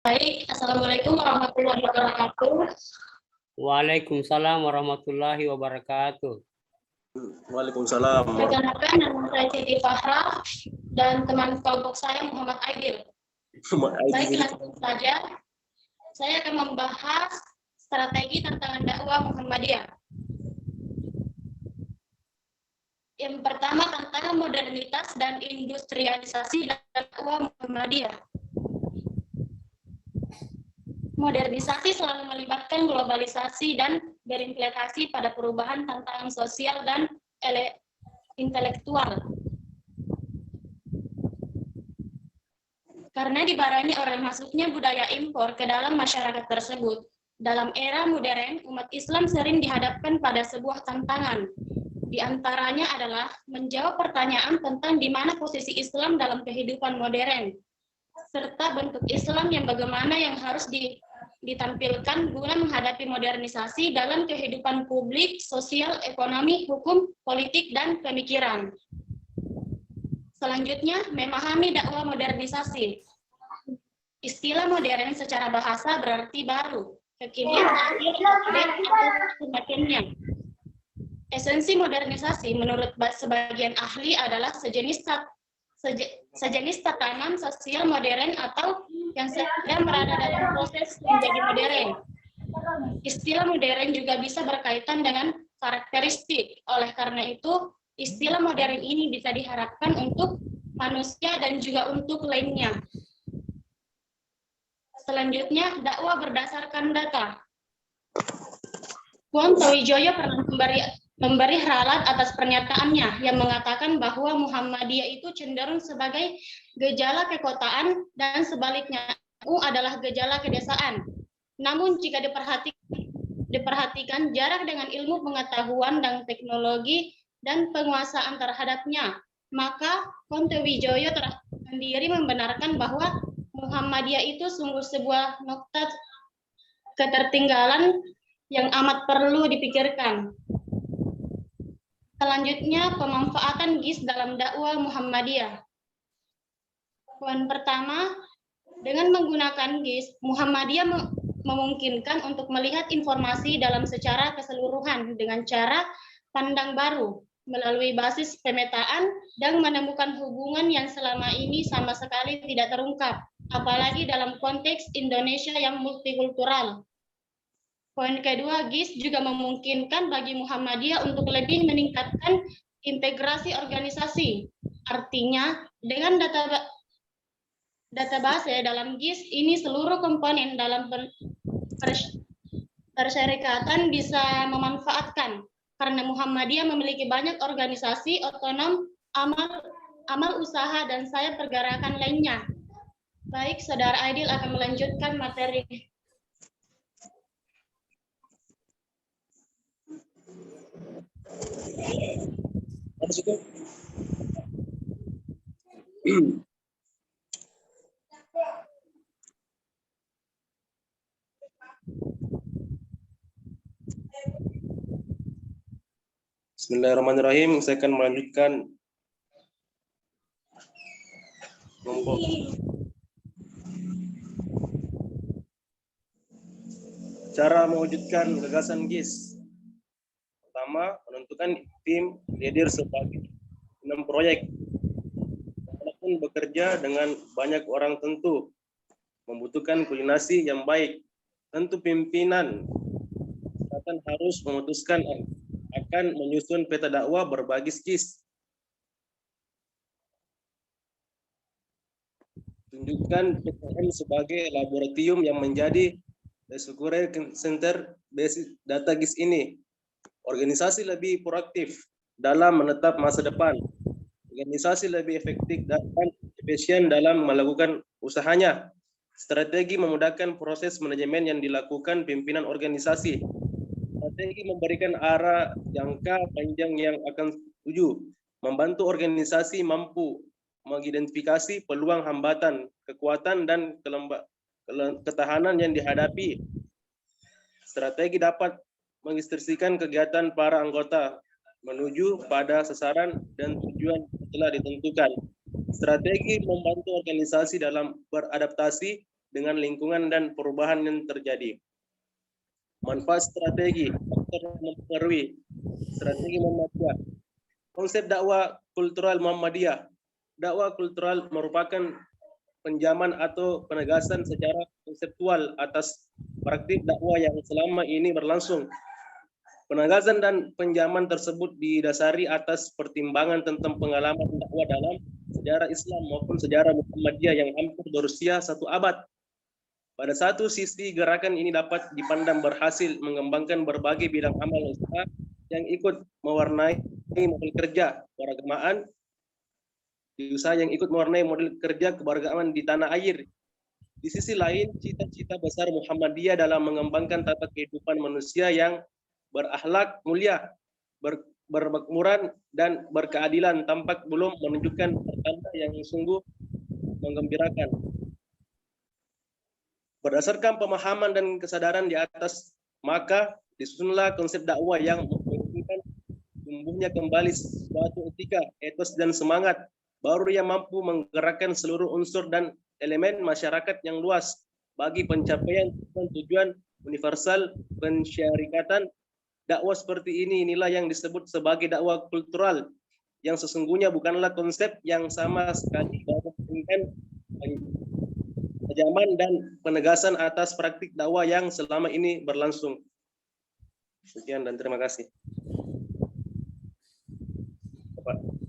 Baik, Assalamualaikum warahmatullahi wabarakatuh. Waalaikumsalam warahmatullahi wabarakatuh. Waalaikumsalam. Perkenalkan, nama saya Siti Fahra dan teman kelompok saya Muhammad Aidil. Baik, langsung saja. Saya akan membahas strategi tantangan dakwah Muhammadiyah. Yang pertama, tantangan modernitas dan industrialisasi dakwah Muhammadiyah. Modernisasi selalu melibatkan globalisasi dan berimplikasi pada perubahan tantangan sosial dan intelektual. Karena dibarengi oleh masuknya budaya impor ke dalam masyarakat tersebut, dalam era modern, umat Islam sering dihadapkan pada sebuah tantangan. Di antaranya adalah menjawab pertanyaan tentang di mana posisi Islam dalam kehidupan modern, serta bentuk Islam yang bagaimana yang harus ditampilkan guna menghadapi modernisasi dalam kehidupan publik, sosial, ekonomi, hukum, politik, dan pemikiran. Selanjutnya, memahami dakwah modernisasi. Istilah modern secara bahasa berarti baru, kekinian, akhir, update, atau semakinnya. Esensi modernisasi menurut sebagian ahli adalah sejenis tatanan sosial modern atau yang sedang berada dalam proses menjadi modern. Istilah modern juga bisa berkaitan dengan karakteristik. Oleh karena itu, istilah modern ini bisa diharapkan untuk manusia dan juga untuk lainnya. Selanjutnya, dakwah berdasarkan data. Puan Tawijoyo pernah memberi ralat atas pernyataannya yang mengatakan bahwa Muhammadiyah itu cenderung sebagai gejala kekotaan dan sebaliknya NU adalah gejala kedesaan. Namun jika diperhatikan jarak dengan ilmu pengetahuan dan teknologi dan penguasaan terhadapnya, maka Puan Tawijoyo sendiri membenarkan bahwa Muhammadiyah itu sungguh sebuah nokta ketertinggalan yang amat perlu dipikirkan. Selanjutnya, pemanfaatan GIS dalam dakwah Muhammadiyah. Poin pertama, dengan menggunakan GIS, Muhammadiyah memungkinkan untuk melihat informasi dalam secara keseluruhan dengan cara pandang baru, melalui basis pemetaan dan menemukan hubungan yang selama ini sama sekali tidak terungkap, apalagi dalam konteks Indonesia yang multikultural. Poin kedua, GIS juga memungkinkan bagi Muhammadiyah untuk lebih meningkatkan integrasi organisasi. Artinya, dengan database dalam GIS ini seluruh komponen dalam persyarikatan bisa memanfaatkan. Karena Muhammadiyah memiliki banyak organisasi otonom, amal usaha, dan sayap pergerakan lainnya. Baik, Saudara Aidil akan melanjutkan materi. Bismillahirrahmanirrahim. Saya akan melanjutkan kelompok. Cara mewujudkan gagasan GIS. Pertama, menentukan tim leader sebagai 6 proyek. Walaupun bekerja dengan banyak orang tentu membutuhkan koordinasi yang baik. Tentu pimpinan akan harus memutuskan akan menyusun peta dakwah berbagai GIS. Tunjukkan PTM sebagai laboratorium yang menjadi Security Center basis data GIS ini. Organisasi lebih proaktif dalam menetap masa depan. Organisasi lebih efektif dan efisien dalam melakukan usahanya. Strategi memudahkan proses manajemen yang dilakukan pimpinan organisasi. Strategi memberikan arah jangka panjang yang akan tuju. Membantu organisasi mampu mengidentifikasi peluang hambatan, kekuatan, dan ketahanan yang dihadapi. Strategi dapat menginstruksikan kegiatan para anggota menuju pada sasaran dan tujuan telah ditentukan. Strategi membantu organisasi dalam beradaptasi dengan lingkungan dan perubahan yang terjadi. Manfaat strategi, faktor mempengaruhi strategi Muhammadiyah. Konsep dakwah kultural Muhammadiyah. Dakwah kultural merupakan penjaman atau penegasan secara konseptual atas praktik dakwah yang selama ini berlangsung. Penegasan dan penjaman tersebut didasari atas pertimbangan tentang pengalaman dakwah dalam sejarah Islam maupun sejarah Muhammadiyah yang hampir berusia 1 abad. Pada satu sisi, gerakan ini dapat dipandang berhasil mengembangkan berbagai bidang amal usaha yang ikut mewarnai model kerja kewargamaan model kerja kewargamaan di tanah air. Di sisi lain, cita-cita besar Muhammadiyah dalam mengembangkan tata kehidupan manusia yang berakhlak mulia, bermakmuran dan berkeadilan tampak belum menunjukkan pertanda yang sungguh menggembirakan. Berdasarkan pemahaman dan kesadaran di atas, maka disusunlah konsep dakwah yang memungkinkan tumbuhnya kembali suatu etika, etos dan semangat baru yang mampu menggerakkan seluruh unsur dan elemen masyarakat yang luas bagi pencapaian tujuan universal pensyarikatan. Dakwah seperti ini inilah yang disebut sebagai dakwah kultural, yang sesungguhnya bukanlah konsep yang sama sekali melainkan penjaman dan penegasan atas praktik dakwah yang selama ini berlangsung. Sekian dan terima kasih. Bapak.